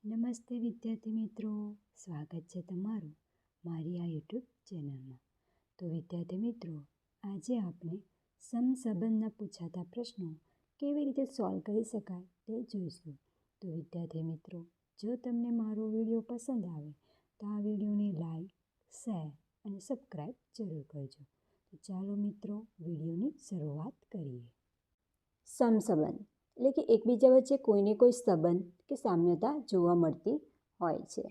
નમસ્તે વિદ્યાર્થી મિત્રો, સ્વાગત છે તમારું મારી આ યુટ્યુબ ચેનલમાં. તો વિદ્યાર્થી મિત્રો, આજે આપણે સમસંબંધના પૂછાતા પ્રશ્નો કેવી રીતે સોલ્વ કરી શકાય તે જોઈશું. તો વિદ્યાર્થી મિત્રો, જો તમને મારો વિડીયો પસંદ આવે તો આ વિડીયોને લાઈક, શેર અને સબસ્ક્રાઈબ જરૂર કરજો. તો ચાલો મિત્રો, વિડીયોની શરૂઆત કરીએ. સમસંબંધ એટલે કે એકબીજા વચ્ચે કોઈને કોઈ સંબંધ કે સામ્યતા જોવા મળતી હોય છે.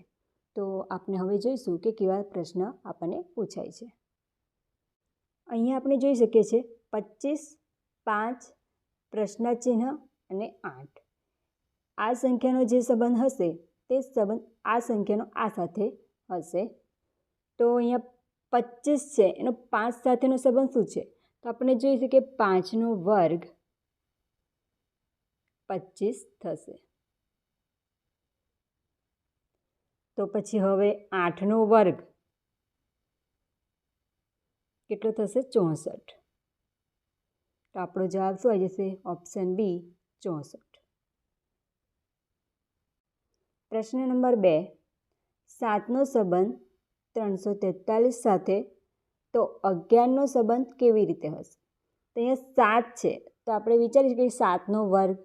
તો આપણે હવે જોઈશું કે કેવા પ્રશ્ન આપણને પૂછાય છે. અહીંયા આપણે જોઈ શકીએ છીએ 25, 5, પ્રશ્નચિહ્ન અને 8. આ સંખ્યાનો જે સંબંધ હશે તે સંબંધ આ સંખ્યાનો આ સાથે હશે. તો અહીંયા 25 છે, એનો 5 સાથેનો સંબંધ શું છે? તો આપણે જોઈશું કે 5નો વર્ગ 25 થશે. તો પછી હવે 8નો વર્ગ કેટલો થશે? 64. તો આપણો જવાબ શું આવી જશે? Option B 64. પ્રશ્ન નંબર 2, 7નો સંબંધ 343 સાથે તો 11નો સંબંધ કેવી રીતે હશે? તો અહીંયા 7 છે, તો આપણે વિચારીશું કે 7નો વર્ગ,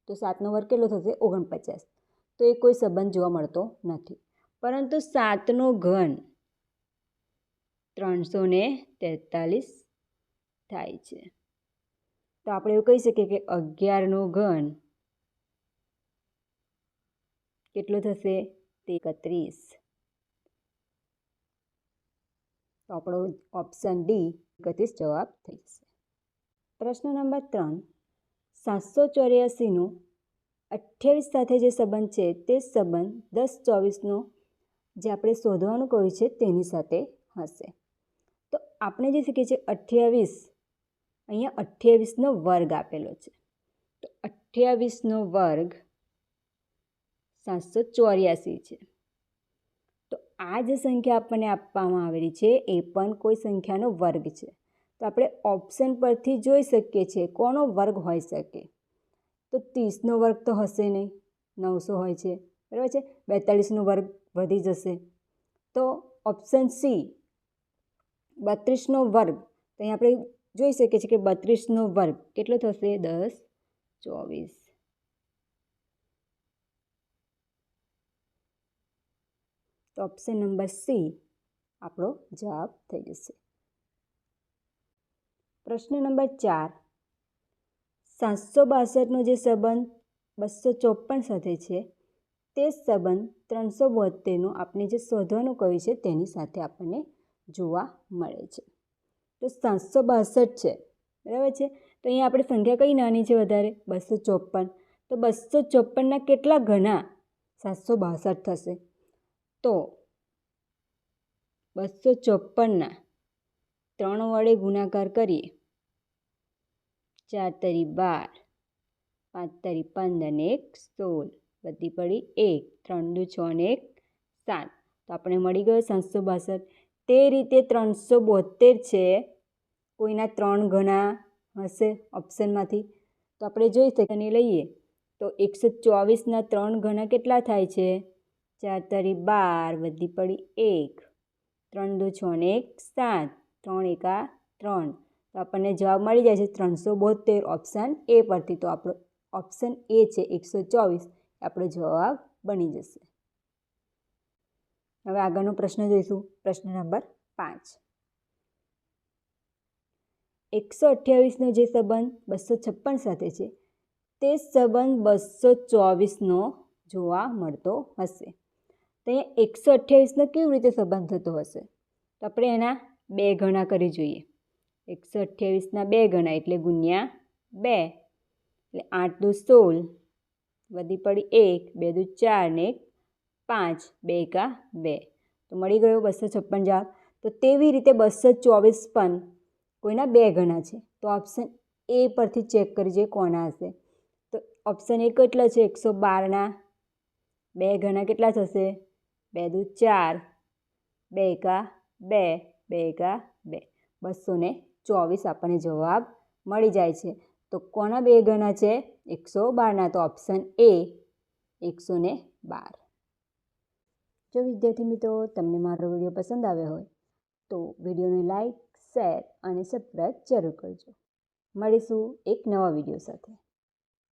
તો 7નો વર્ગ કેટલો થશે? 49. તો એ કોઈ સંબંધ જોવા મળતો નથી. પરંતુ 7નો ઘન 343 થાય છે. તો આપણે એવું કહી શકીએ કે 11નો ઘન કેટલો થશે? 31. તો આપણો ઓપ્શન ડી 31 જવાબ થઈ જશે. પ્રશ્ન નંબર 3, 784નો 28 સાથે જે સંબંધ છે તે સંબંધ 1024નો જે આપણે શોધવાનું કહ્યું છે તેની સાથે હશે. તો આપણે જે શીખીએ છીએ 28, અહીંયા 28નો વર્ગ આપેલો છે. તો 28નો વર્ગ 784 છે. તો આ જે સંખ્યા આપણને આપવામાં આવેલી છે એ પણ કોઈ સંખ્યાનો વર્ગ છે. તો આપણે ઓપ્શન પરથી જોઈ શકીએ છીએ કોનો વર્ગ હોઈ શકે. તો 30નો વર્ગ તો હશે નહીં, 900 હોય છે, બરાબર છે. 42નો વર્ગ વધી જશે. તો ઓપ્શન સી 32નો વર્ગ, તો અહીં આપણે જોઈ શકીએ છીએ કે 32નો વર્ગ કેટલો થશે? 1024. તો ઓપ્શન નંબર સી આપણો જવાબ થઈ જશે. પ્રશ્ન નંબર 4, 762નો જે સંબંધ 254 સાથે છે તે સંબંધ 372નો આપણે જે શોધવાનું કહ્યું છે તેની સાથે આપણને જોવા મળે છે. તો 762 છે, બરાબર છે. તો અહીંયા આપણે સંખ્યા કઈ નાની છે વધારે? 254. તો 254ના કેટલા ઘણા? 762 થશે. તો 254ના 3 વડે ગુણાકાર કરીએ. 4 તરી 12, 5 તરી 15 અને 1 16, વધી પડી 1, 3 દુ 6 અને 1 7. તો આપણે મળી ગયો 762. તે રીતે 372 છે, કોઈના 3 ગણા હશે ઓપ્શનમાંથી. તો આપણે જોઈ શકીએ અને લઈએ તો 124ના 3 ગણા કેટલા થાય છે? 4 તરી 12, વધી પડી 1, 3 દુ 6 અને 1 7, 3 એકા 3. તો આપણને જવાબ મળી જાય છે 372 ઓપ્શન એ પરથી. તો આપણો ઓપ્શન એ છે 124 આપણો જવાબ બની જશે. હવે આગળનો પ્રશ્ન જોઈશું. પ્રશ્ન નંબર 5, 128નો જે સંબંધ 256 સાથે છે તે સંબંધ 224નો જોવા મળતો હશે. તો અહીંયા 128નો કેવી રીતે સંબંધ થતો હશે? તો આપણે એના 2 ગણા કરી જોઈએ. 128ના 2 ગણા એટલે ગુણ્યા 2, એટલે 8 દુ 16, વધી પડી 1, 2 દુ 4 ને 5, 2 એકા 2. તો મળી ગયો 256 જવાબ. તો તેવી રીતે 224 પણ કોઈના 2 ગણા છે. તો ઓપ્શન એ પરથી ચેક કરી જોઈએ કોના હશે. તો ઓપ્શન એ કેટલો છે? 112ના 2 ગણા કેટલા થશે? 2 દુ 4, 2 એકા 2, 2 એકા 2, 224 આપણને જવાબ મળી જાય છે. તો કોના 2 ગણા છે? 112ના. તો ઓપ્શન એ 112. જો વિદ્યાર્થી મિત્રો તમને મારો વિડીયો પસંદ આવ્યો હોય તો વિડીયોને લાઈક, શેર અને સબસ્ક્રાઈબ જરૂર કરજો. મળીશું એક નવા વિડીયો સાથે.